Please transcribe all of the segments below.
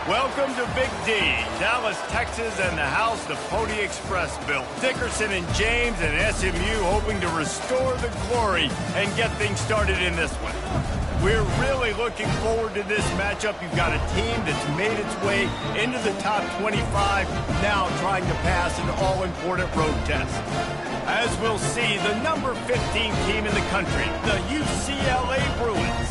Welcome to Big D, Dallas, Texas, and the house the Pony Express built. Dickerson and James and SMU hoping to restore the glory and get things started in this one. We're really looking forward to this matchup. You've got a team that's made its way into the top 25, now trying to pass an all-important road test. As we'll see, the number 15 team in the country, the UCLA Bruins,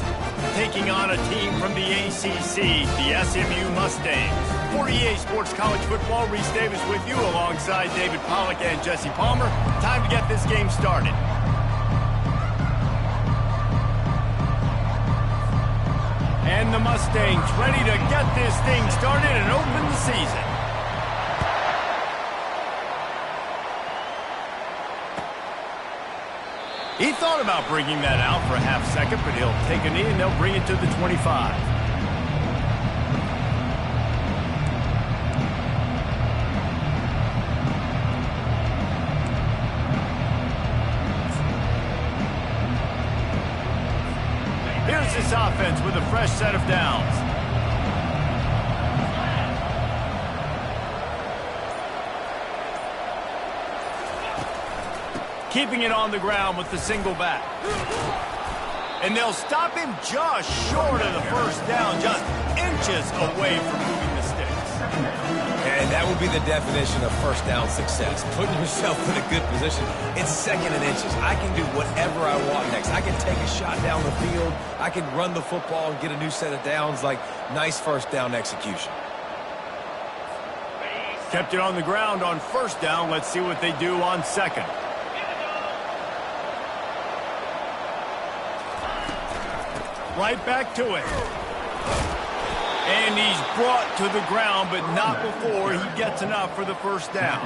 taking on a team from the ACC, the SMU Mustangs. For EA Sports College Football, Reese Davis with you alongside David Pollack and Jesse Palmer. Time to get this game started. And the Mustangs ready to get this thing started and open the season. He thought about bringing that out for a half second, but he'll take a knee and they'll bring it to the 25. Here's this offense with a fresh set of downs. Keeping it on the ground with the single back. And they'll stop him just short of the first down, just inches away from moving the sticks. And that would be the definition of first down success. Putting yourself in a good position. It's second and inches. I can do whatever I want next. I can take a shot down the field. I can run the football and get a new set of downs. Like, nice first down execution. Kept it on the ground on first down. Let's see what they do on second. Right back to it. And he's brought to the ground, but not before he gets enough for the first down.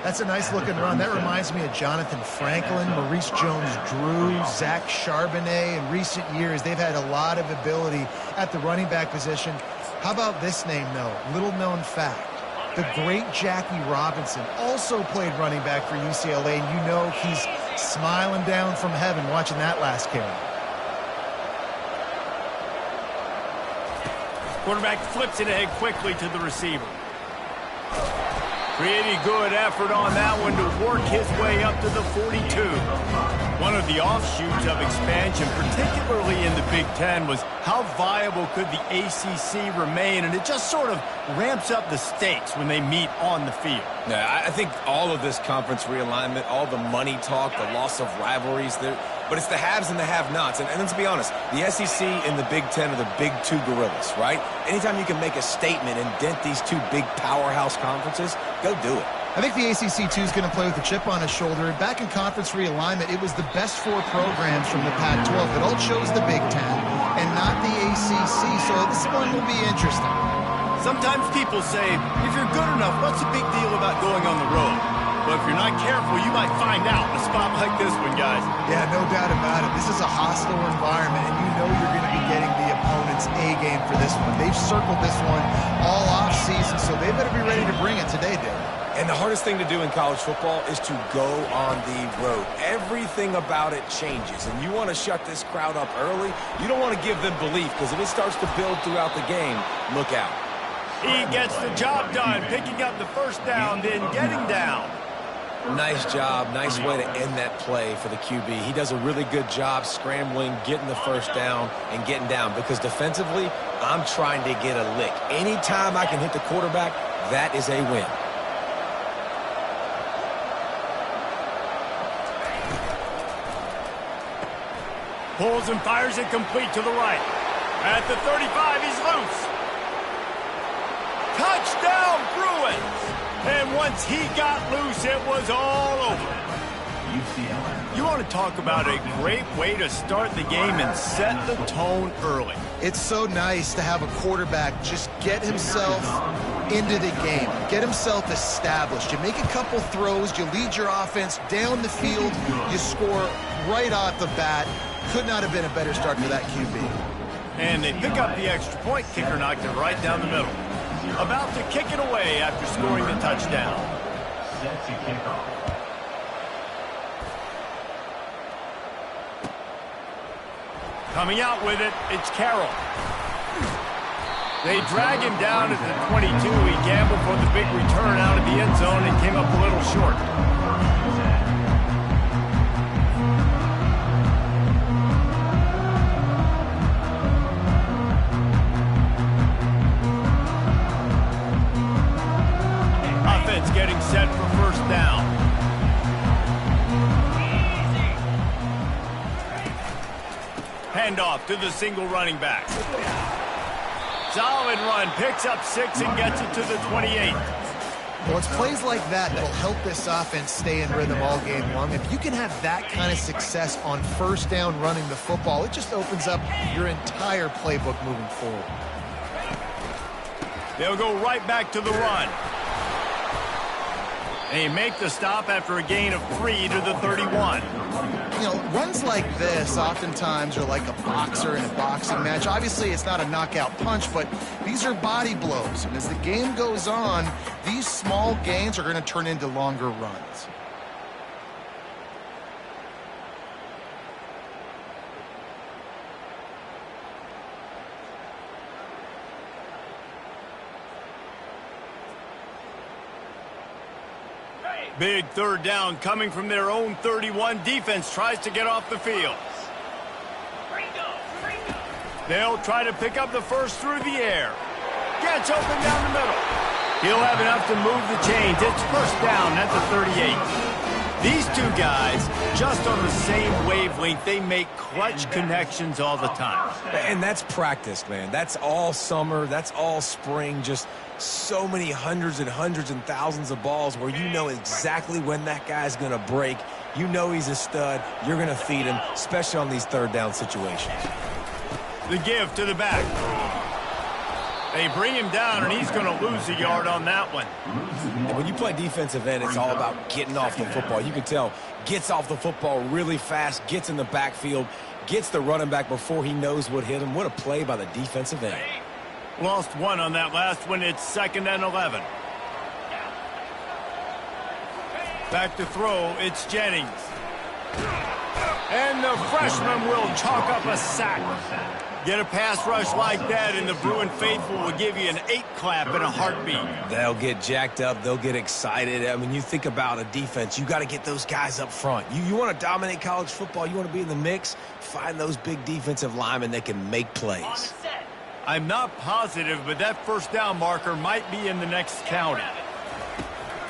That's a nice-looking run. That reminds me of Jonathan Franklin, Maurice Jones-Drew, Zach Charbonnet. In recent years, they've had a lot of ability at the running back position. How about this name, though? Little-known fact. The great Jackie Robinson also played running back for UCLA, and you know he's smiling down from heaven watching that last carry. Quarterback flips it ahead quickly to the receiver. Pretty good effort on that one to work his way up to the 42. One of the offshoots of expansion, particularly in the Big Ten, was how viable could the ACC remain, and it just sort of ramps up the stakes when they meet on the field. Yeah, I think all of this conference realignment, all the money talk, the loss of rivalries, but it's the haves and the have-nots. And let's be honest, the SEC and the Big Ten are the big two gorillas, right? Anytime you can make a statement and dent these two big powerhouse conferences, go do it. I think the ACC, too, is going to play with a chip on his shoulder. Back in conference realignment, it was the best four programs from the Pac-12 that all chose the Big Ten and not the ACC, so this one will be interesting. Sometimes people say, if you're good enough, what's the big deal about going on the road? But if you're not careful, you might find out in a spot like this one, guys. Yeah, no doubt about it. This is a hostile environment, and you know you're going to be getting the opponent's A game for this one. They've circled this one all off-season, so they better be ready to bring it today, Dave. And the hardest thing to do in college football is to go on the road. Everything about it changes, and you want to shut this crowd up early. You don't want to give them belief, because if it starts to build throughout the game, look out. He gets the job done, picking up the first down, then getting down. Nice job. Nice way to end that play for the QB. He does a really good job scrambling, getting the first down, and getting down. Because defensively, I'm trying to get a lick. Anytime I can hit the quarterback, that is a win. Pulls and fires it complete to the right. At the 35, he's loose. Touchdown, Bruins! And once he got loose, it was all over. You want to talk about a great way to start the game and set the tone early. It's so nice to have a quarterback just get himself into the game, get himself established. You make a couple throws, you lead your offense down the field, you score right off the bat. Could not have been a better start for that QB. And they pick up the extra point. Kicker knocked it right down the middle. About to kick it away after scoring the touchdown. Set to kick off. Coming out with it, it's Carroll. They drag him down at the 22. He gambled for the big return out of the end zone and came up a little short. Offense getting set for first down. Handoff to the single running back. Solid run, picks up 6 and gets it to the 28. Well, it's plays like that that'll help this offense stay in rhythm all game long. If you can have that kind of success on first down running the football, it just opens up your entire playbook moving forward. They'll go right back to the run. They make the stop after a gain of 3 to the 31. You know, runs like this oftentimes are like a boxer in a boxing match. Obviously, it's not a knockout punch, but these are body blows. And as the game goes on, these small gains are going to turn into longer runs. Big third down coming from their own 31. Defense tries to get off the field. They'll try to pick up the first through the air. Gets open down the middle. He'll have enough to move the chains. It's first down at the 38. These two guys, just on the same wavelength, they make clutch connections all the time. And that's practice, man. That's all summer. That's all spring. Just so many hundreds and thousands of balls where you know exactly when that guy's going to break. You know he's a stud. You're going to feed him, especially on these third down situations. The give to the back. They bring him down, and he's going to lose a yard on that one. And when you play defensive end, it's all about getting off the football. You can tell, gets off the football really fast, gets in the backfield, gets the running back before he knows what hit him. What a play by the defensive end. Lost 1 on that last one. It's 2nd and 11. Back to throw. It's Jennings. And the freshman will chalk up a sack. Get a pass rush like that, and the Bruin faithful will give you an 8-clap in a heartbeat. They'll get jacked up. They'll get excited. I mean, you think about a defense, you got to get those guys up front. You want to dominate college football, you want to be in the mix, find those big defensive linemen that can make plays. I'm not positive, but that first down marker might be in the next county.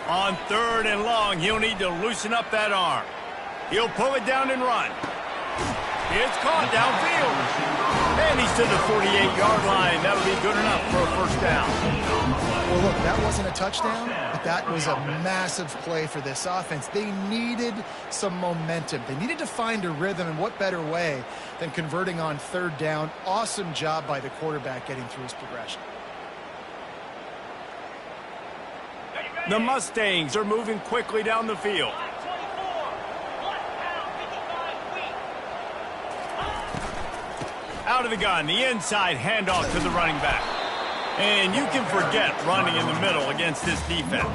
On 3rd and long, he'll need to loosen up that arm. He'll pull it down and run. It's caught downfield. And he's to the 48-yard line. That'll be good enough for a first down. Well, look, that wasn't a touchdown, but that was a massive play for this offense. They needed some momentum. They needed to find a rhythm, and what better way than converting on 3rd down. Awesome job by the quarterback getting through his progression. The Mustangs are moving quickly down the field. Out of the gun, the inside handoff to the running back. And you can forget running in the middle against this defense.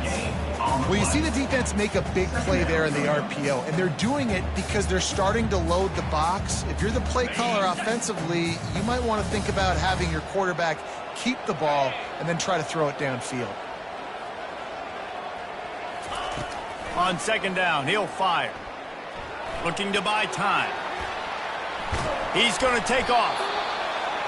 Well, you see the defense make a big play there in the RPO, and they're doing it because they're starting to load the box. If you're the play caller offensively, you might want to think about having your quarterback keep the ball and then try to throw it downfield. On 2nd down, he'll fire. Looking to buy time. He's going to take off.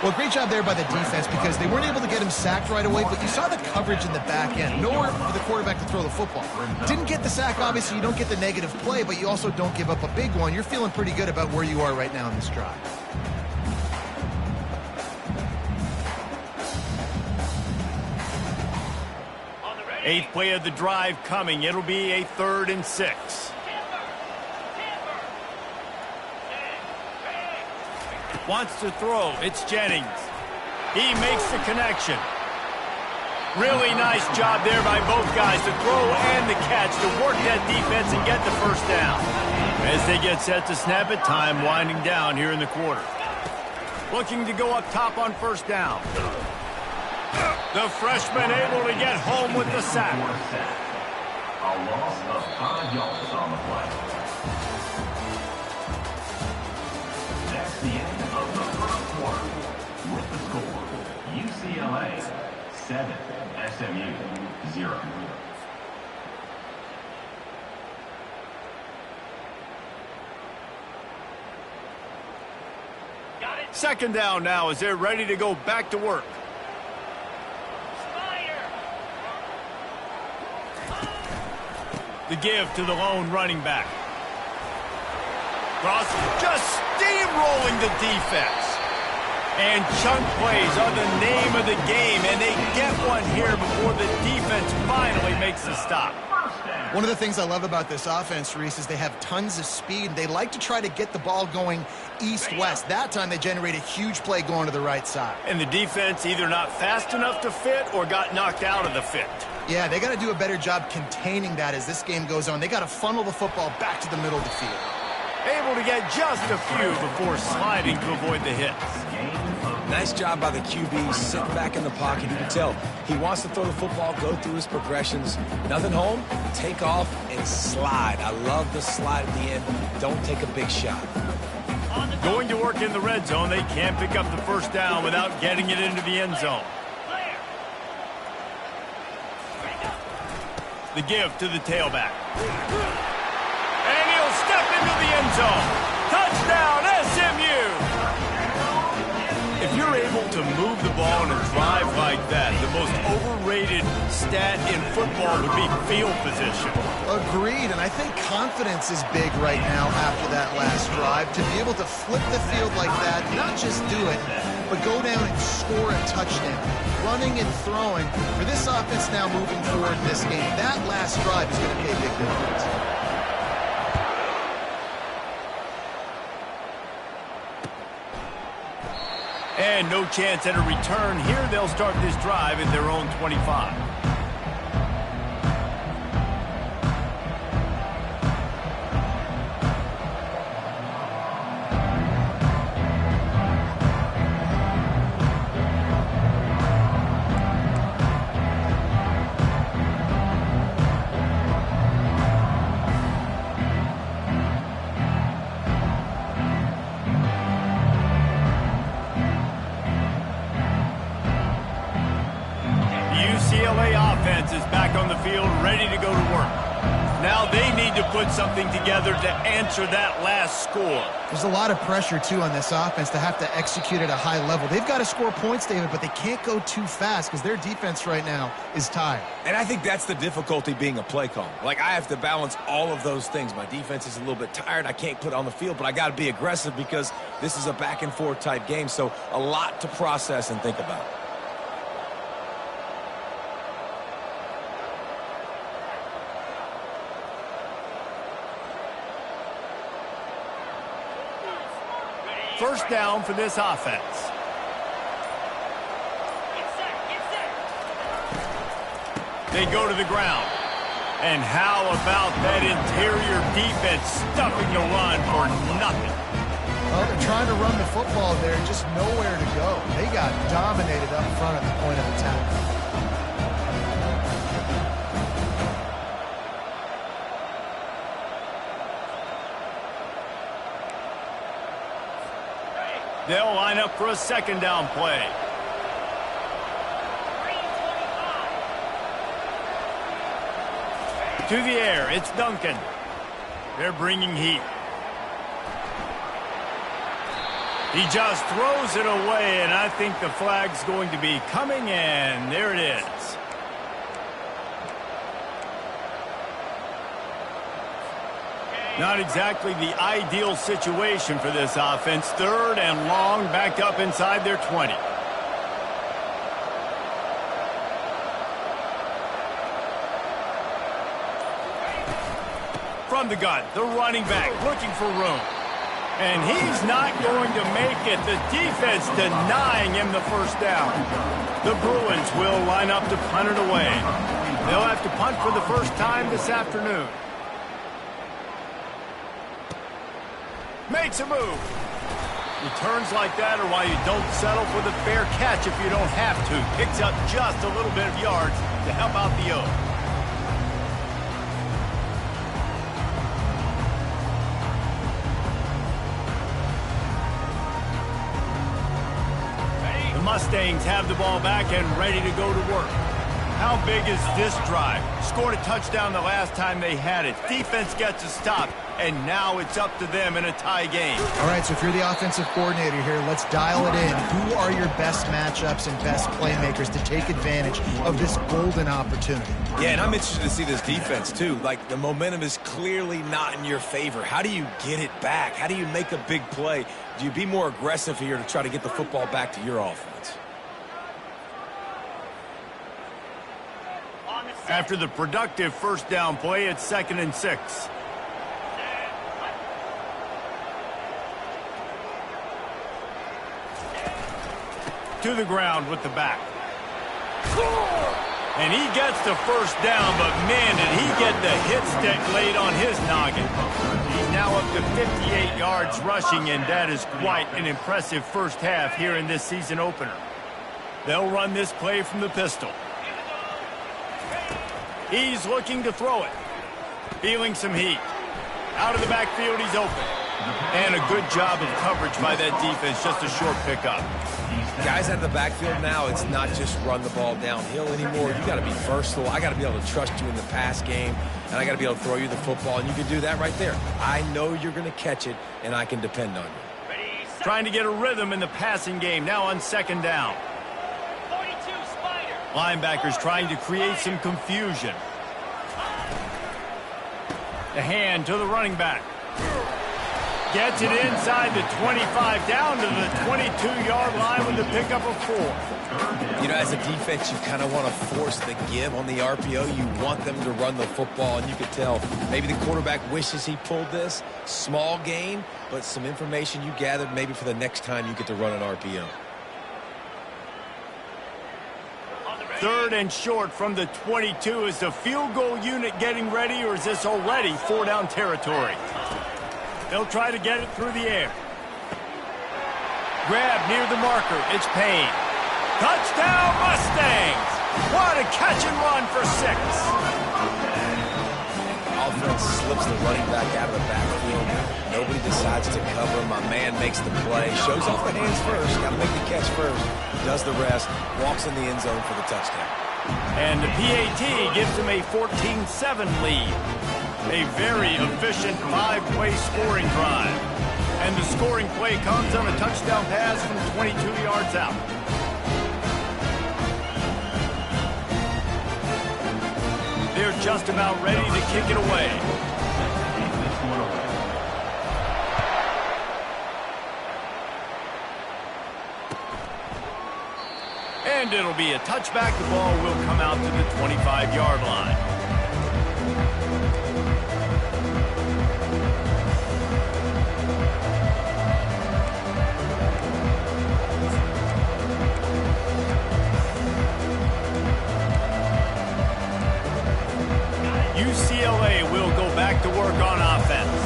Well, great job there by the defense because they weren't able to get him sacked right away, but you saw the coverage in the back end. Nowhere for the quarterback to throw the football. Didn't get the sack, obviously. You don't get the negative play, but you also don't give up a big one. You're feeling pretty good about where you are right now in this drive. Eighth play of the drive coming. It'll be a 3rd and 6. Wants to throw. It's Jennings. He makes the connection. Really nice job there by both guys to throw and the catch to work that defense and get the first down. As they get set to snap it, time winding down here in the quarter. Looking to go up top on first down. The freshman able to get home with the sack. A loss of 5 yards on the play. That's the end of the first quarter. With the score, UCLA 7, SMU 0. Second down now as they're ready to go back to work. The give to the lone running back. Ross just steamrolling the defense. And chunk plays are the name of the game, and they get one here before the defense finally makes the stop. One of the things I love about this offense, Reese, is they have tons of speed. They like to try to get the ball going east-west. That time they generate a huge play going to the right side. And the defense either not fast enough to fit or got knocked out of the fit. Yeah, they got to do a better job containing that as this game goes on. They got to funnel the football back to the middle of the field. Able to get just a few before sliding to avoid the hits. Nice job by the QB, sitting back in the pocket. You can tell he wants to throw the football, go through his progressions. Nothing home, take off, and slide. I love the slide at the end. Don't take a big shot. Going to work in the red zone, they can't pick up the first down without getting it into the end zone. The give to the tailback. And he'll step into the end zone. Touchdown, SMU! If you're able to move the ball in a drive like that, the most overrated stat in football would be field position. Agreed, and I think confidence is big right now after that last drive. To be able to flip the field like that, not just do it, but go down and score a touchdown. Running and throwing. For this offense now moving forward in this game, that last drive is going to pay a big difference. And no chance at a return here. They'll start this drive at their own 25. UCLA offense is back on the field, ready to go to work. Now they need to put something together to answer that last score. There's a lot of pressure, too, on this offense to have to execute at a high level. They've got to score points, David, but they can't go too fast because their defense right now is tired. And I think that's the difficulty being a play caller. Like, I have to balance all of those things. My defense is a little bit tired. I can't put on the field, but I got to be aggressive because this is a back-and-forth type game, so a lot to process and think about. First down for this offense. They go to the ground. And how about that interior defense stuffing the run for nothing? Well, they're trying to run the football there, just nowhere to go. They got dominated up front at the point of attack. They'll line up for a second down play. To the air, it's Duncan. They're bringing heat. He just throws it away, and I think the flag's going to be coming in. There it is. Not exactly the ideal situation for this offense. Third and long, back up inside their 20. From the gun, the running back looking for room. And he's not going to make it. The defense denying him the first down. The Bruins will line up to punt it away. They'll have to punt for the first time this afternoon. Makes a move. Returns like that are why you don't settle for the fair catch if you don't have to. Picks up just a little bit of yards to help out the O. Mustangs have the ball back and ready to go to work. How big is this drive? Scored a touchdown the last time they had it. Defense gets a stop, and now it's up to them in a tie game. All right, so if you're the offensive coordinator here, let's dial it in. Who are your best matchups and best playmakers to take advantage of this golden opportunity? Yeah, and I'm interested to see this defense, too. Like, the momentum is clearly not in your favor. How do you get it back? How do you make a big play? Do you be more aggressive here to try to get the football back to your offense? After the productive first down play, it's 2nd and 6. To the ground with the back. And he gets the first down, but man, did he get the hit stick laid on his noggin. He's now up to 58 yards rushing, and that is quite an impressive first half here in this season opener. They'll run this play from the pistol. He's looking to throw it. Feeling some heat. Out of the backfield, he's open. And a good job of coverage by that defense, just a short pickup. Guys out of the backfield now, it's not just run the ball downhill anymore. You got to be versatile. I got to be able to trust you in the pass game, and I got to be able to throw you the football, and you can do that right there. I know you're going to catch it, and I can depend on you. Trying to get a rhythm in the passing game, now on 2nd down. Linebackers trying to create some confusion. The hand to the running back. Gets it inside the 25, down to the 22-yard line with the pickup of 4. You know, as a defense, you kind of want to force the give on the RPO. You want them to run the football, and you could tell maybe the quarterback wishes he pulled this. Small gain, but some information you gathered maybe for the next time you get to run an RPO. 3rd and short from the 22. Is the field goal unit getting ready, or is this already 4-down territory? They'll try to get it through the air. Grab near the marker. It's Payne. Touchdown, Mustangs! What a catch and run for 6. Offense slips the running back out of the backfield. Nobody decides to cover him. My man makes the play. Shows off the hands first. Got to make the catch first. Does the rest. Walks in the end zone for the touchdown. And the PAT gives him a 14-7 lead. A very efficient 5-play scoring drive. And the scoring play comes on a touchdown pass from 22 yards out. They're just about ready to kick it away. And it'll be a touchback. The ball will come out to the 25-yard line. UCLA will go back to work on offense.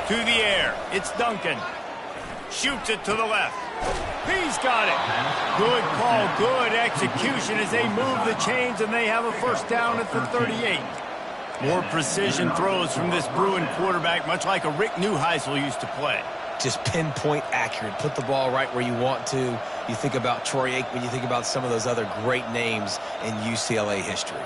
To the air. It's Duncan. Shoots it to the left. He's got it. Good call, good execution as they move the chains, and they have a first down at the 38. More precision throws from this Bruin quarterback, much like a Rick Neuheisel used to play. Just pinpoint accurate. Put the ball right where you want to. You think about Troy Aikman, you think about some of those other great names in UCLA history.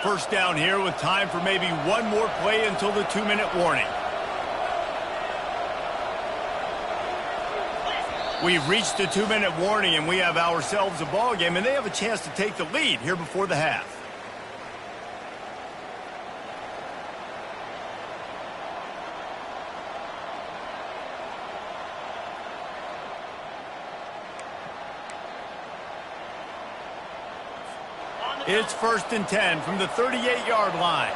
First down here with time for maybe one more play until the 2-minute warning. We've reached the 2-minute warning, and we have ourselves a ball game, and they have a chance to take the lead here before the half. It's 1st and 10 from the 38-yard line.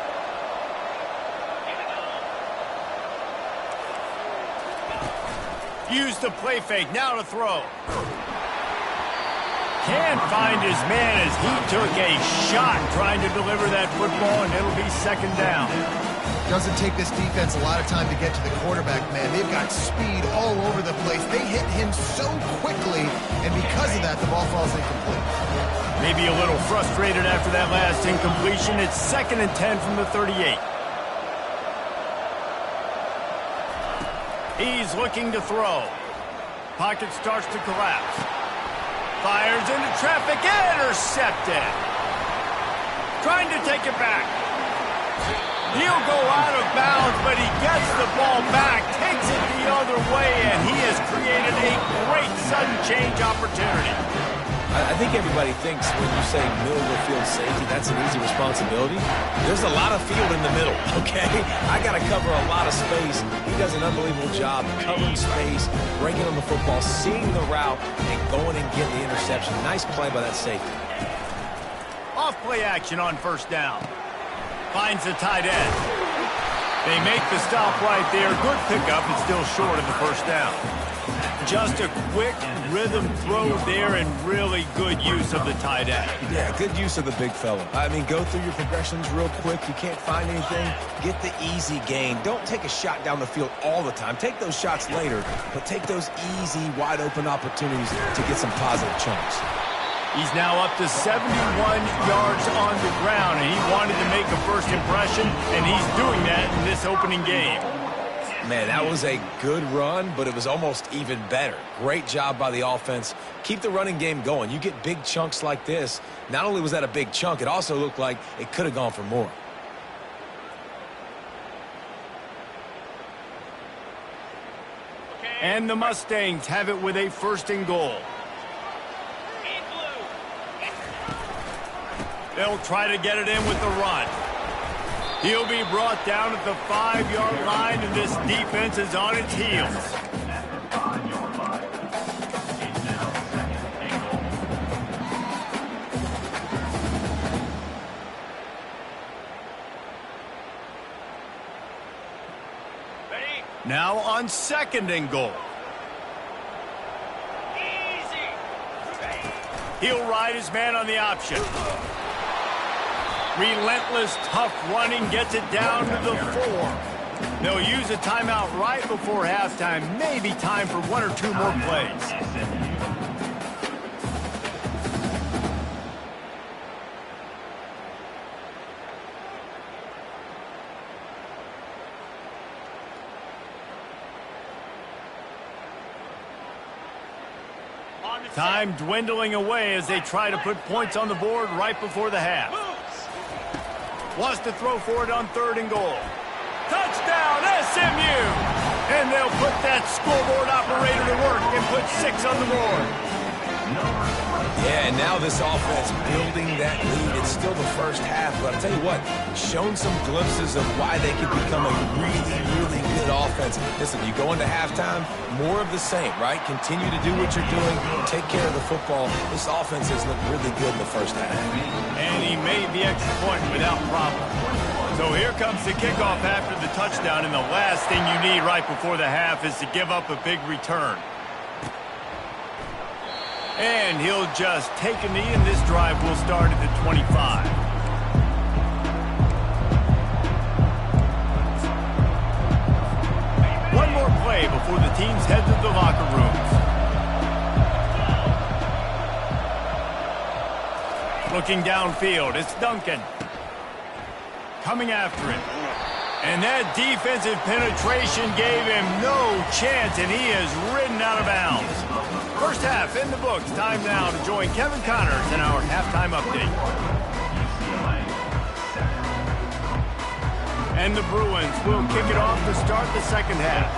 Use the play fake, now to throw. Can't find his man as he took a shot trying to deliver that football, and it'll be 2nd down. Doesn't take this defense a lot of time to get to the quarterback, man. They've got speed all over the place. They hit him so quickly, and because of that, the ball falls incomplete. Maybe a little frustrated after that last incompletion. It's 2nd and 10 from the 38. He's looking to throw. Pocket starts to collapse. Fires into traffic, intercepted. Trying to take it back. He'll go out of bounds, but he gets the ball back, takes it the other way, and he has created a great sudden change opportunity. I think everybody thinks when you say middle of the field safety, that's an easy responsibility. There's a lot of field in the middle, okay? I got to cover a lot of space. He does an unbelievable job covering space, breaking on the football, seeing the route, and going and getting the interception. Nice play by that safety. Off play action on first down. Finds the tight end. They make the stop right there. Good pickup. It's still short of the first down. Just a quick rhythm throw there and really good use of the tight end. Yeah, good use of the big fella. I mean, go through your progressions real quick. You can't find anything. Get the easy gain. Don't take a shot down the field all the time. Take those shots later, but take those easy, wide-open opportunities to get some positive chunks. He's now up to 71 yards on the ground, and he wanted to make a first impression, and he's doing that in this opening game. Man, that was a good run, but it was almost even better. Great job by the offense. Keep the running game going. You get big chunks like this. Not only was that a big chunk, it also looked like it could have gone for more. And the Mustangs have it with a first and goal. They'll try to get it in with the run. He'll be brought down at the 5-yard line, and this defense is on its heels. Now on second and goal. He'll ride his man on the option. Relentless, tough running gets it down to the 4. They'll use a timeout right before halftime. Maybe time for one or two more plays. Time dwindling away as they try to put points on the board right before the half. Wants to throw for it on third and goal. Touchdown, SMU! And they'll put that scoreboard operator to work and put 6 on the board. Yeah, and now this offense building that lead. It's still the first half, but I'll tell you what, shown some glimpses of why they could become a really, really good offense. Listen, you go into halftime, more of the same, right? Continue to do what you're doing, take care of the football. This offense has looked really good in the first half. And he made the extra point without problem. So here comes the kickoff after the touchdown, and the last thing you need right before the half is to give up a big return. And he'll just take a knee, and this drive will start at the 25. One more play before the teams head to the locker rooms. Looking downfield, it's Duncan. Coming after it. And that defensive penetration gave him no chance, and he is ridden out of bounds. First half in the books. Time now to join Kevin Connors in our halftime update. And the Bruins will kick it off to start the second half.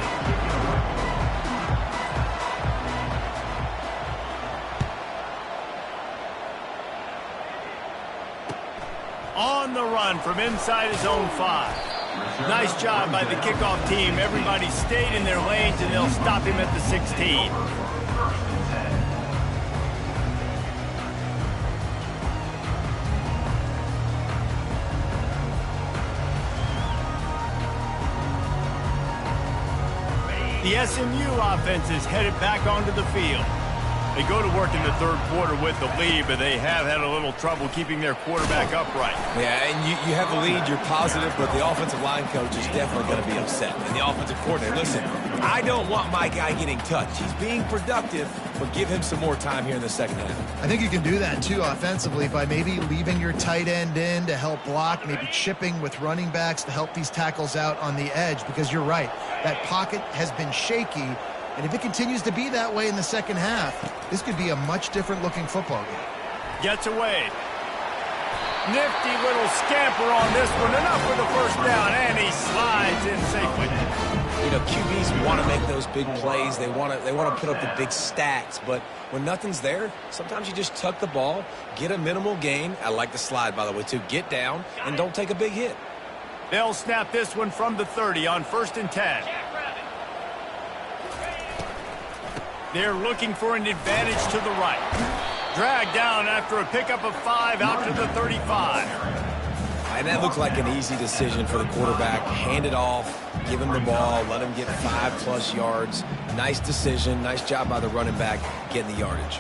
On the run from inside his own 5. Nice job by the kickoff team. Everybody stayed in their lanes, and they'll stop him at the 16. The SMU offense is headed back onto the field. They go to work in the third quarter with the lead, but they have had a little trouble keeping their quarterback upright. Yeah, and you have the lead, you're positive, but the offensive line coach is definitely going to be upset. And the offensive coordinator, listen, I don't want my guy getting touched. He's being productive, but give him some more time here in the second half. I think you can do that, too, offensively, by maybe leaving your tight end in to help block, maybe chipping with running backs to help these tackles out on the edge, because you're right. That pocket has been shaky, and if it continues to be that way in the second half, this could be a much different-looking football game. Gets away. Nifty little scamper on this one. Enough for the first down, and he slides in safely. You know, QBs want to make those big plays. They want to put up the big stats. But when nothing's there, sometimes you just tuck the ball, get a minimal gain. I like the slide, by the way, too. Get down and don't take a big hit. They'll snap this one from the 30 on 1st and 10. They're looking for an advantage to the right. Dragged down after a pickup of 5 out to the 35. And that looked like an easy decision for the quarterback. Hand it off, give him the ball, let him get 5+ yards. Nice decision. Nice job by the running back getting the yardage.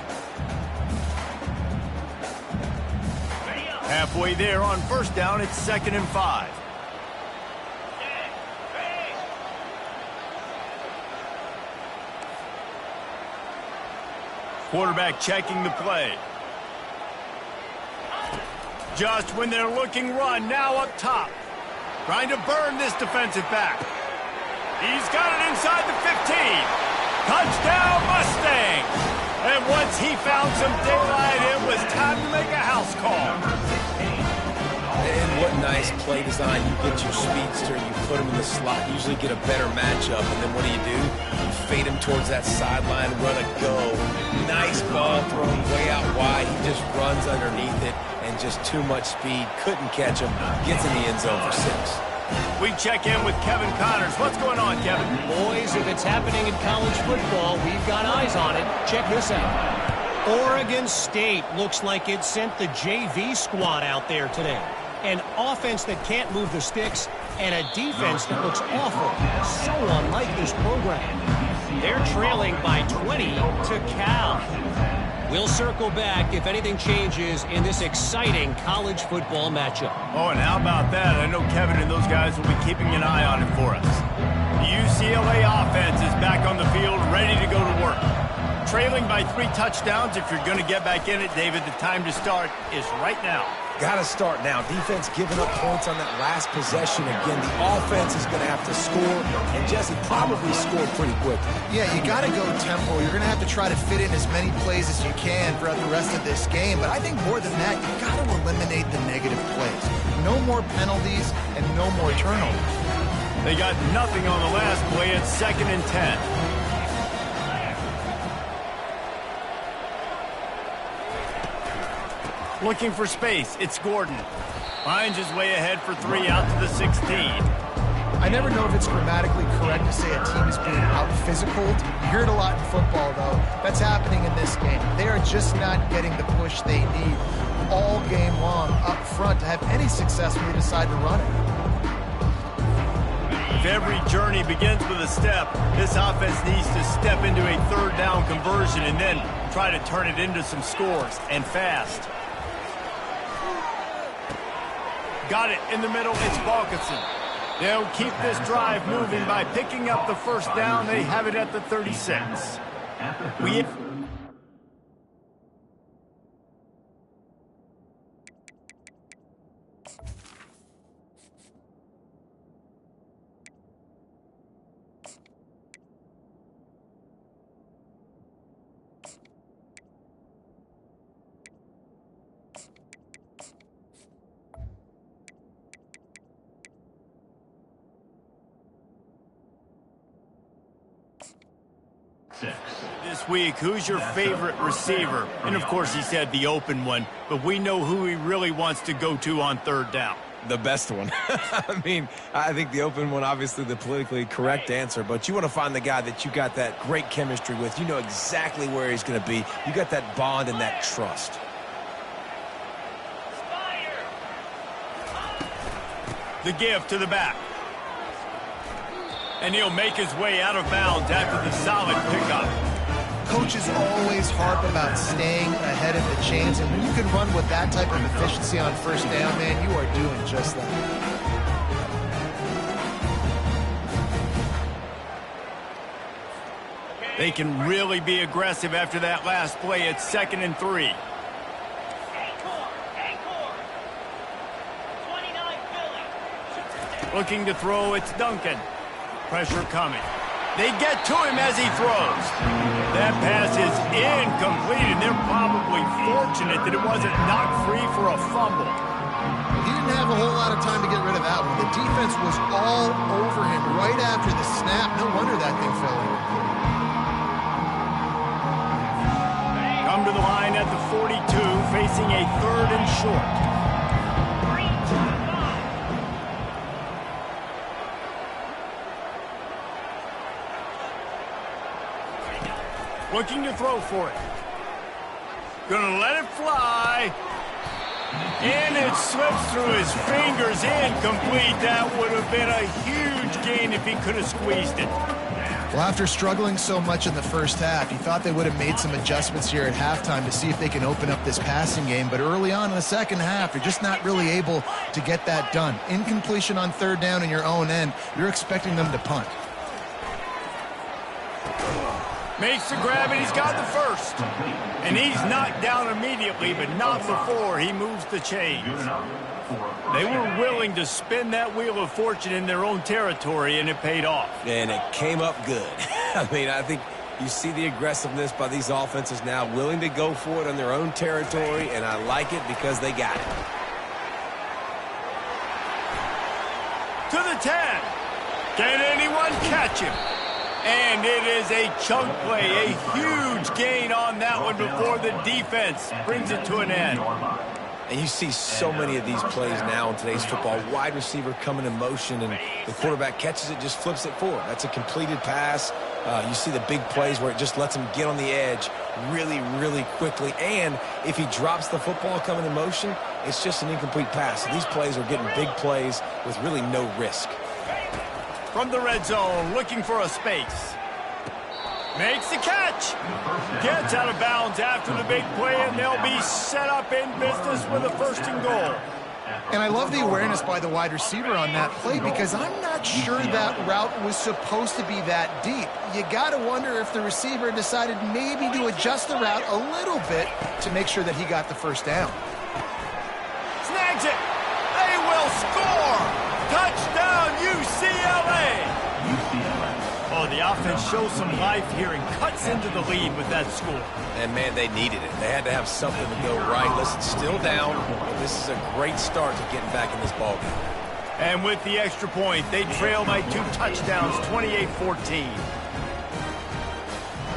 Halfway there on 1st down, it's 2nd and 5. Quarterback checking the play. Just when they're looking run, now up top. Trying to burn this defensive back. He's got it inside the 15. Touchdown, Mustangs! And once he found some daylight, it was time to make a house call. And what nice play design. You get your speedster, you put him in the slot, usually get a better matchup, and then what do? You fade him towards that sideline, run a go. Nice ball thrown way out wide. He just runs underneath it, and just too much speed. Couldn't catch him. Gets in the end zone for 6. We check in with Kevin Connors. What's going on, Kevin? Boys, if it's happening in college football, we've got eyes on it. Check this out. Oregon State looks like it sent the JV squad out there today. An offense that can't move the sticks, and a defense that looks awful. So unlike this program. They're trailing by 20 to Cal. We'll circle back if anything changes in this exciting college football matchup. Oh, and how about that? I know Kevin and those guys will be keeping an eye on it for us. The UCLA offense is back on the field, ready to go to work. Trailing by 3 touchdowns. If you're going to get back in it, David, the time to start is right now. Got to start now. Defense giving up points on that last possession. Again, the offense is going to have to score, and Jesse probably scored pretty quickly. Yeah, you got to go tempo. You're going to have to try to fit in as many plays as you can throughout the rest of this game. But I think more than that, you got to eliminate the negative plays. No more penalties and no more turnovers. They got nothing on the last play. It's 2nd and 10. Looking for space. It's Gordon. Finds his way ahead for 3 out to the 16. I never know if it's grammatically correct to say a team is being out-physicaled. You hear it a lot in football, though. That's happening in this game. They are just not getting the push they need all game long up front to have any success when they decide to run it. If every journey begins with a step, this offense needs to step into a 3rd down conversion and then try to turn it into some scores, and fast. Got it in the middle. It's Balkinson. They'll keep this drive moving by picking up the 1st down. They have it at the 36. This week, who's your favorite receiver? And of course he said the open one, but we know who he really wants to go to on 3rd down. The best one. I mean, I think the open one, obviously the politically correct answer, but you want to find the guy that you got that great chemistry with. You know exactly where he's going to be. You got that bond and that trust. The give to the back. And he'll make his way out of bounds after the solid pickup. Coaches always harp about staying ahead of the chains, and when you can run with that type of efficiency on 1st down, man, you are doing just that. They can really be aggressive after that last play. It's 2nd and 3. Looking to throw, it's Duncan. Pressure coming. They get to him as he throws. That pass is incomplete, and they're probably fortunate that it wasn't knocked free for a fumble. He didn't have a whole lot of time to get rid of that one. The defense was all over him right after the snap. No wonder that thing fell in. Come to the line at the 42, facing a 3rd and short. Looking to throw for it. Gonna let it fly. And it slips through his fingers. Incomplete. That would have been a huge gain if he could have squeezed it. Well, after struggling so much in the first half, you thought they would have made some adjustments here at halftime to see if they can open up this passing game. But early on in the second half, you're just not really able to get that done. Incompletion on 3rd down in your own end, you're expecting them to punt. Makes the grab, and he's got the first. And he's knocked down immediately, but not before he moves the chains. They were willing to spin that wheel of fortune in their own territory, and it paid off. And it came up good. I mean, I think you see the aggressiveness by these offenses now, willing to go for it on their own territory, and I like it because they got it. To the 10. Can anyone catch him? And it is a chunk play, a huge gain on that one before the defense brings it to an end. And you see so many of these plays now in today's football. Wide receiver coming in motion, and the quarterback catches it, just flips it forward. That's a completed pass. You see the big plays where it just lets him get on the edge really, really quickly. And if he drops the football coming in motion, it's just an incomplete pass. So these plays are getting big plays with really no risk. From the red zone, looking for a space. Makes the catch. Gets out of bounds after the big play, and they'll be set up in business with a 1st and goal. And I love the awareness by the wide receiver on that play because I'm not sure that route was supposed to be that deep. You got to wonder if the receiver decided maybe to adjust the route a little bit to make sure that he got the 1st down. Snags it. They will score. Touchdown, UCLA. Oh, the offense shows some life here and cuts into the lead with that score. And, man, they needed it. They had to have something to go right. Listen, still down, but this is a great start to getting back in this ballgame. And with the extra point, they trail by 2 touchdowns, 28-14.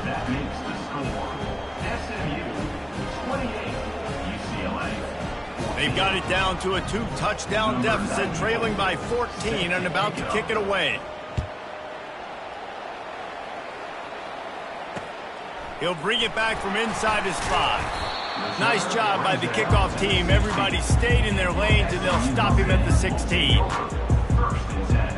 That makes the score SMU 28, UCLA. They've got it down to a 2-touchdown deficit, trailing by 14 and about to kick it away. He'll bring it back from inside his 5. Nice job by the kickoff team. Everybody stayed in their lanes, and they'll stop him at the 16. 1st and 10.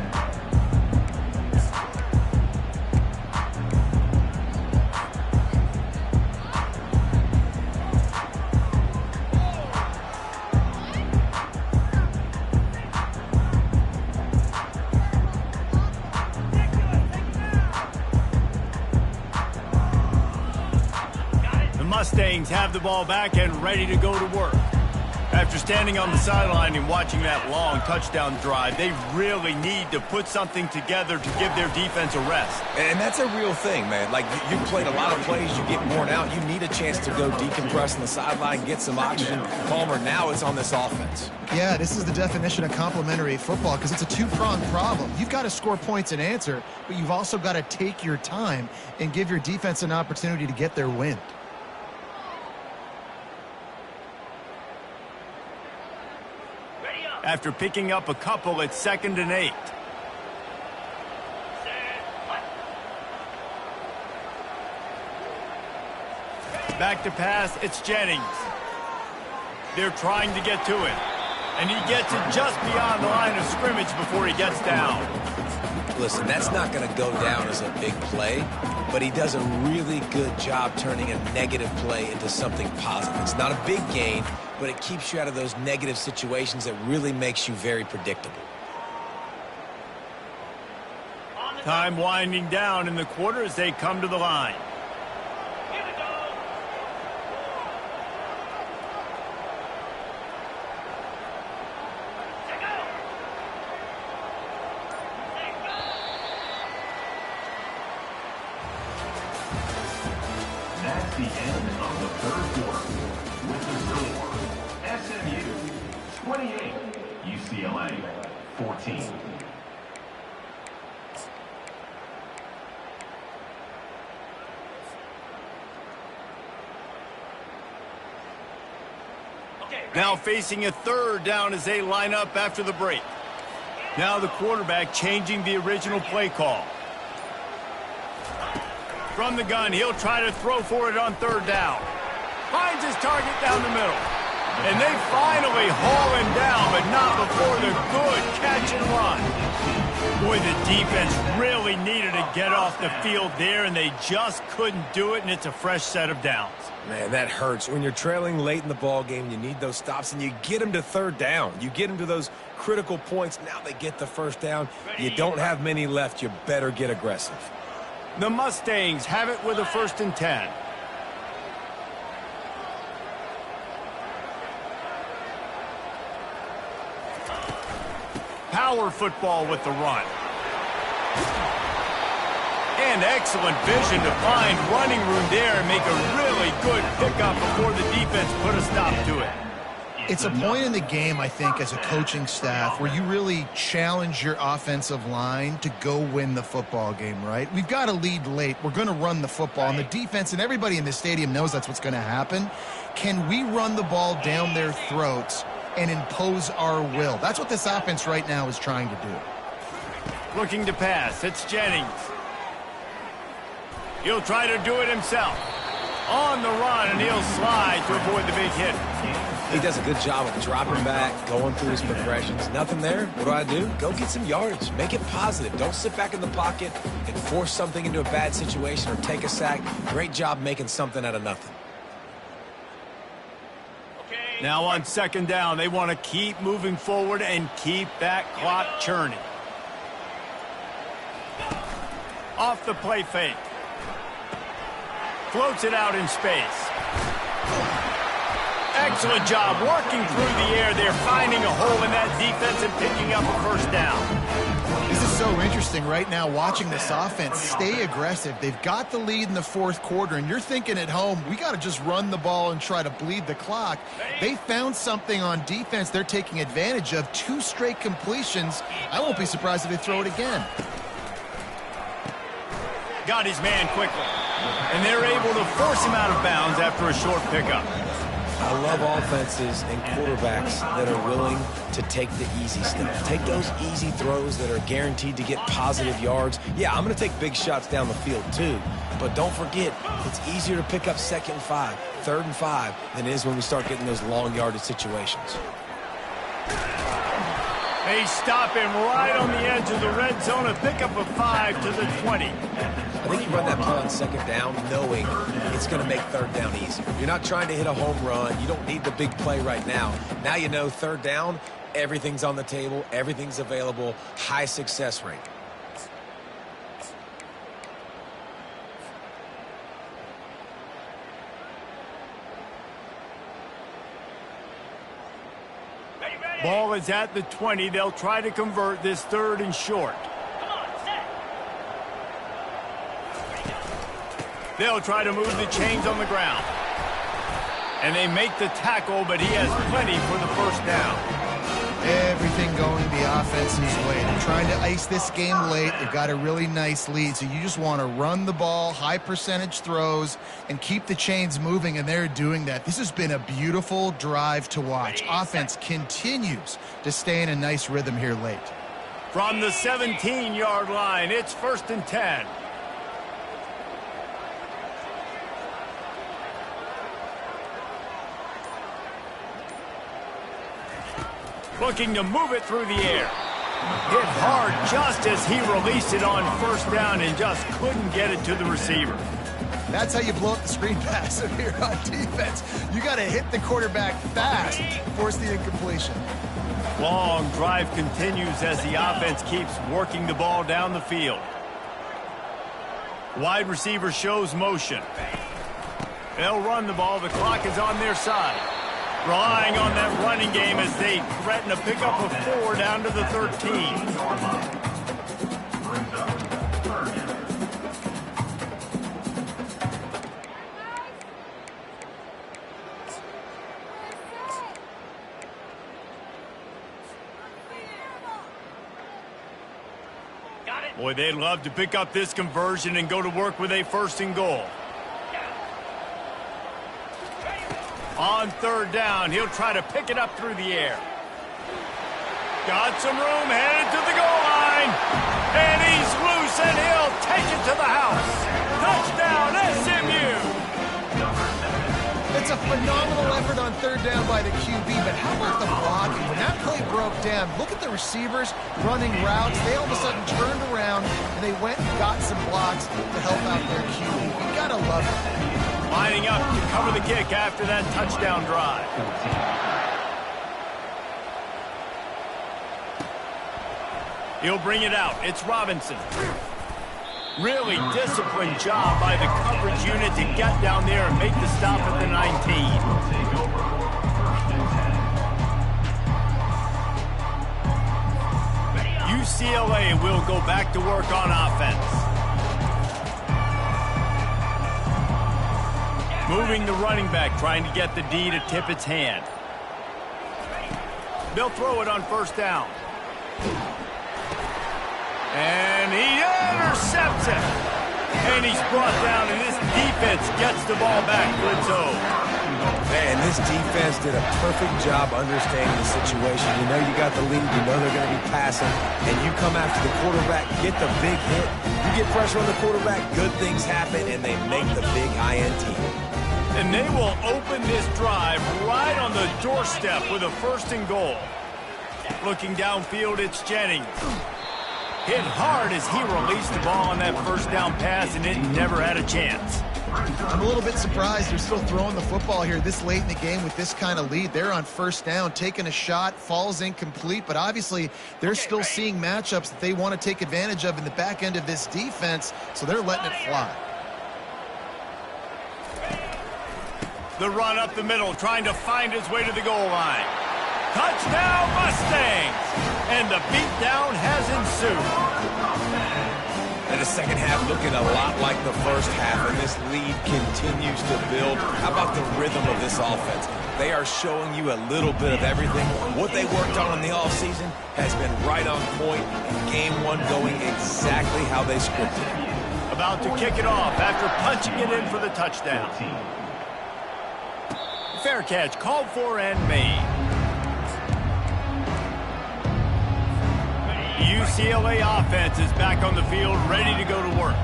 Mustangs have the ball back and ready to go to work. After standing on the sideline and watching that long touchdown drive, they really need to put something together to give their defense a rest. And that's a real thing, man. Like, you played a lot of plays, you get worn out, you need a chance to go decompress on the sideline, get some oxygen. Palmer, now it's on this offense. Yeah, this is the definition of complementary football because it's a 2-pronged problem. You've got to score points and answer, but you've also got to take your time and give your defense an opportunity to get their wind. After picking up a couple, it's 2nd and 8. Back to pass, it's Jennings. They're trying to get to it. And he gets it just beyond the line of scrimmage before he gets down. Listen, that's not going to go down as a big play, but he does a really good job turning a negative play into something positive. It's not a big gain, but it keeps you out of those negative situations that really makes you very predictable. On the Time winding down in the quarter as they come to the line. That's the end of the third quarter. With the score, SMU 28, UCLA 14. Now facing a third down as they line up after the break. Now the quarterback changing the original play call. From the gun, he'll try to throw for it on third down. Finds his target down the middle. And they finally haul him down, but not before the good catch and run. Boy, the defense really needed to get off the field there, and they just couldn't do it, and it's a fresh set of downs. Man, that hurts. When you're trailing late in the ball game, you need those stops, and you get them to third down. You get them to those critical points. Now they get the first down. You don't have many left. You better get aggressive. The Mustangs have it with a 1st and 10. Power football with the run. And excellent vision to find running room there and make a really good pickup before the defense put a stop to it. It's a point in the game, I think, as a coaching staff where you really challenge your offensive line to go win the football game, right? We've got to lead late. We're going to run the football. And the defense and everybody in the stadium knows that's what's going to happen. Can we run the ball down their throats and impose our will? That's what this offense right now is trying to do. Looking to pass. It's Jennings. He'll try to do it himself. On the run, and he'll slide to avoid the big hit. He does a good job of dropping back, going through his progressions. Nothing there. What do? Go get some yardage. Make it positive. Don't sit back in the pocket and force something into a bad situation or take a sack. Great job making something out of nothing. Now on 2nd down, they want to keep moving forward and keep that clock churning. Off the play fake. Floats it out in space. Excellent job working through the air there, finding a hole in that defense and picking up a 1st down. This is so interesting right now watching this offense stay aggressive. They've got the lead in the 4th quarter, and you're thinking at home, we got to just run the ball and try to bleed the clock. They found something on defense they're taking advantage of. 2 straight completions. I won't be surprised if they throw it again. Got his man quickly. And they're able to force him out of bounds after a short pickup. I love offenses and quarterbacks that are willing to take the easy stuff. Take those easy throws that are guaranteed to get positive yards. Yeah, I'm going to take big shots down the field too. But don't forget, it's easier to pick up 2nd and 5, 3rd and 5 than it is when we start getting those long yardage situations. They stop him right on the edge of the red zone. A pickup of 5 to the 20. I think you run that play on 2nd down knowing it's going to make 3rd down easier. You're not trying to hit a home run. You don't need the big play right now. Now you know 3rd down, everything's on the table, everything's available, high success rate. Ball is at the 20. They'll try to convert this 3rd and short. They'll try to move the chains on the ground. And they make the tackle, but he has plenty for the 1st down. Everything going the offense's way. They're trying to ice this game late. They've got a really nice lead, so you just want to run the ball, high percentage throws, and keep the chains moving, and they're doing that. This has been a beautiful drive to watch. Offense continues to stay in a nice rhythm here late. From the 17-yard line, it's 1st and 10. Looking to move it through the air. Hit hard just as he released it on 1st down and just couldn't get it to the receiver. That's how you blow up the screen pass here on defense. You got to hit the quarterback fast, force the incompletion. Long drive continues as the offense keeps working the ball down the field. Wide receiver shows motion. They'll run the ball. The clock is on their side. Relying on that running game as they threaten to pick up a 4 down to the 13. Boy, they'd love to pick up this conversion and go to work with a 1st and goal. On 3rd down, he'll try to pick it up through the air. Got some room, headed to the goal line. And he's loose, and he'll take it to the house. Touchdown, SMU! It's a phenomenal effort on 3rd down by the QB, but how about the blocking? When that play broke down, look at the receivers running routes. They all of a sudden turned around, and they went and got some blocks to help out their QB. You gotta love it. Lining up to cover the kick after that touchdown drive. He'll bring it out. It's Robinson. Really disciplined job by the coverage unit to get down there and make the stop at the 19. UCLA will go back to work on offense. Moving the running back, trying to get the D to tip its hand. They'll throw it on 1st down. And he intercepts it. And he's brought down, and this defense gets the ball back to its own. Man, this defense did a perfect job understanding the situation. You know you got the lead, you know they're going to be passing, and you come after the quarterback, get the big hit. You get pressure on the quarterback, good things happen, and they make the big INT. And they will open this drive right on the doorstep with a 1st and goal. Looking downfield, it's Jennings. Hit hard as he released the ball on that 1st down pass, and it never had a chance. I'm a little bit surprised they're still throwing the football here this late in the game with this kind of lead. They're on 1st down, taking a shot, falls incomplete, but obviously they're still seeing matchups that they want to take advantage of in the back end of this defense, so they're letting it fly. The run up the middle, trying to find his way to the goal line. Touchdown, Mustangs! And the beatdown has ensued. And the second half looking a lot like the first half, and this lead continues to build. How about the rhythm of this offense? They are showing you a little bit of everything. What they worked on in the offseason has been right on point, and game 1 going exactly how they scripted it. About to kick it off after punching it in for the touchdown. Fair catch, called for and made. UCLA offense is back on the field, ready to go to work.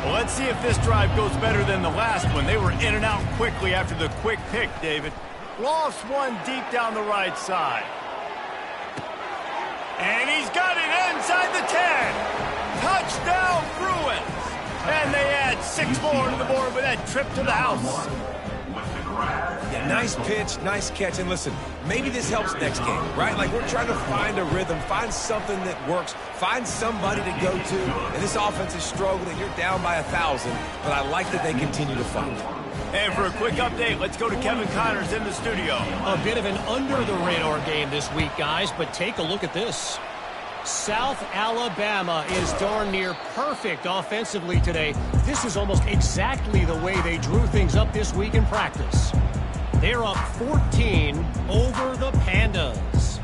Well, let's see if this drive goes better than the last one. They were in and out quickly after the quick pick, David. Lost one deep down the right side. And he's got it inside the 10. Touchdown, Bruins. And they add 6 more to the board with that trip to the house. Yeah, nice pitch, nice catch, and listen, maybe this helps next game, right? Like, we're trying to find a rhythm, find something that works, find somebody to go to, and this offense is struggling. You're down by 1,000, but I like that they continue to fight. And for a quick update, let's go to Kevin Connors in the studio. A bit of an under-the-radar game this week, guys, but take a look at this. South Alabama is darn near perfect offensively today. This is almost exactly the way they drew things up this week in practice. They're up 14 over the Pandas.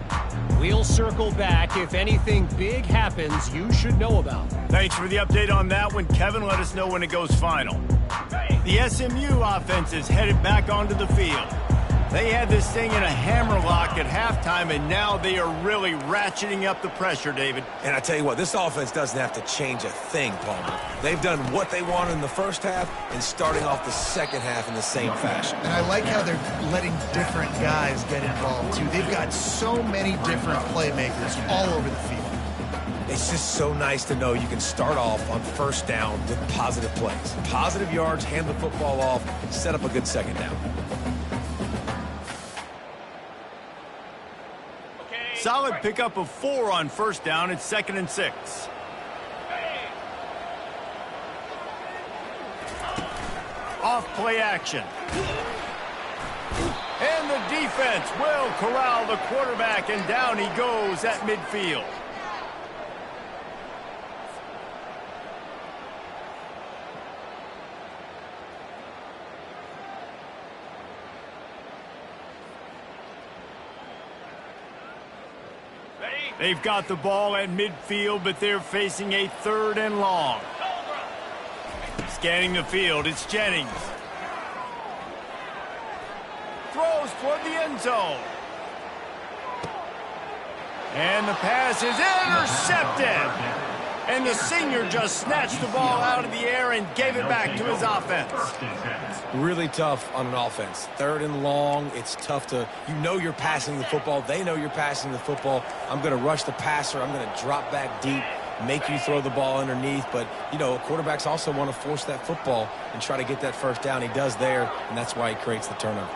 We'll circle back. If anything big happens, you should know about. Thanks for the update on that one, Kevin. Let us know when it goes final. The SMU offense is headed back onto the field. They had this thing in a hammerlock at halftime, and now they are really ratcheting up the pressure, David. And I tell you what, this offense doesn't have to change a thing, Palmer. They've done what they wanted in the first half and starting off the second half in the same fashion. And I like how they're letting different guys get involved, too. They've got so many different playmakers all over the field. It's just so nice to know you can start off on 1st down with positive plays. Positive yards, hand the football off, set up a good second down. Solid pickup of 4 on 1st down. It's 2nd and 6. Off play action. And the defense will corral the quarterback, and down he goes at midfield. They've got the ball at midfield, but they're facing a 3rd and long. Scanning the field, it's Jennings. Throws toward the end zone. And the pass is intercepted. And the senior just snatched the ball out of the air and gave it back to his offense. Really tough on an offense. 3rd and long, it's tough to, you know you're passing the football. They know you're passing the football. I'm going to rush the passer. I'm going to drop back deep, make you throw the ball underneath. But, you know, quarterbacks also want to force that football and try to get that 1st down. He does there, and that's why he creates the turnover.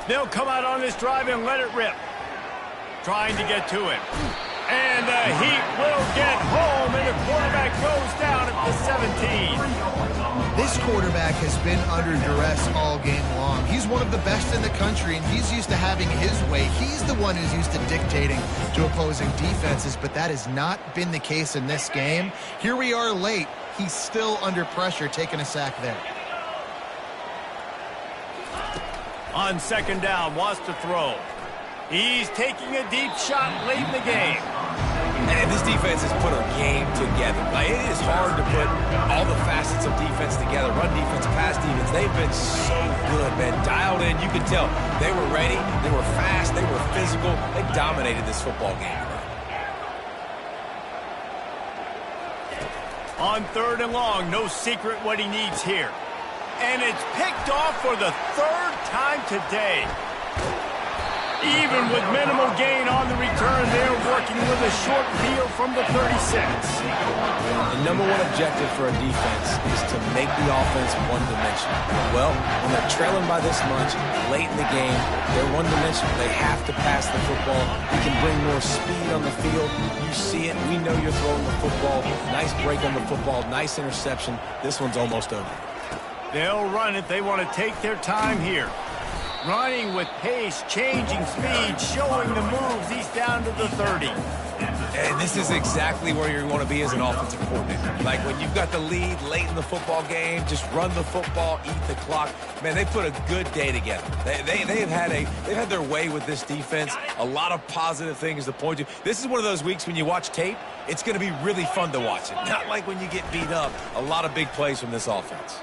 They'll come out on this drive and let it rip. Trying to get to him. And the Heat will get home, and the quarterback goes down at the 17. This quarterback has been under duress all game long. He's one of the best in the country, and he's used to having his way. He's the one who's used to dictating to opposing defenses, but that has not been the case in this game. Here we are late. He's still under pressure, taking a sack there. On 2nd down, wants to throw. He's taking a deep shot late in the game. And this defense has put a game together. Like, it is hard to put all the facets of defense together. Run defense, pass defense. They've been so good, man. Dialed in. You can tell they were ready. They were fast. They were physical. They dominated this football game. On 3rd and long, no secret what he needs here. And it's picked off for the 3rd time today. Even with minimal gain on the return, they're working with a short field from the 36. The #1 objective for a defense is to make the offense one-dimensional. Well, when they're trailing by this much, late in the game, they're one-dimensional. They have to pass the football. You can bring more speed on the field. You see it. We know you're throwing the football. Nice break on the football. Nice interception. This one's almost over. They'll run it. They want to take their time here. Running with pace, changing speed, showing the moves. He's down to the 30. And this is exactly where you want to be as an offensive coordinator. Like when you've got the lead late in the football game, just run the football, eat the clock. Man, they put a good day together. They've had their way with this defense. A lot of positive things to point to. This is one of those weeks when you watch tape, it's going to be really fun to watch it. Not like when you get beat up. A lot of big plays from this offense.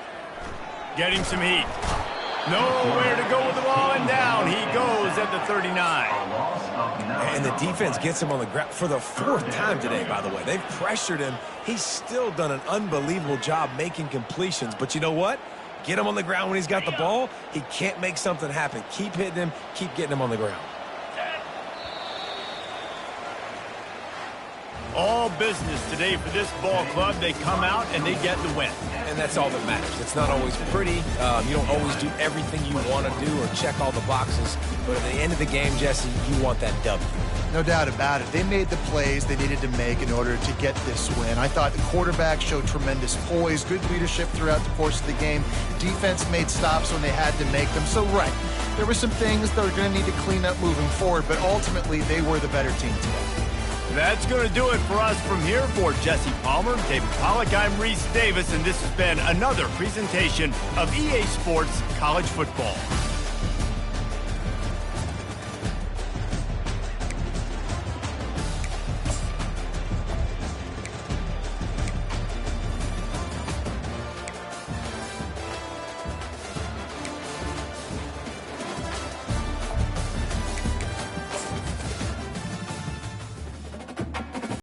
Getting some heat. Nowhere to go with the ball, and down he goes at the 39. And the defense gets him on the ground for the 4th time today, by the way. They've pressured him. He's still done an unbelievable job making completions. But you know what? Get him on the ground when he's got the ball. He can't make something happen. Keep hitting him. Keep getting him on the ground. All business today for this ball club. They come out and they get the win. And that's all that matters. It's not always pretty. You don't always do everything you want to do or check all the boxes. But at the end of the game, Jesse, you want that W. No doubt about it. They made the plays they needed to make in order to get this win. I thought the quarterback showed tremendous poise, good leadership throughout the course of the game. Defense made stops when they had to make them. So, right, there were some things that were going to need to clean up moving forward, but ultimately they were the better team today. That's going to do it for us from here. For Jesse Palmer, David Pollack, I'm Reese Davis, and this has been another presentation of EA Sports College Football.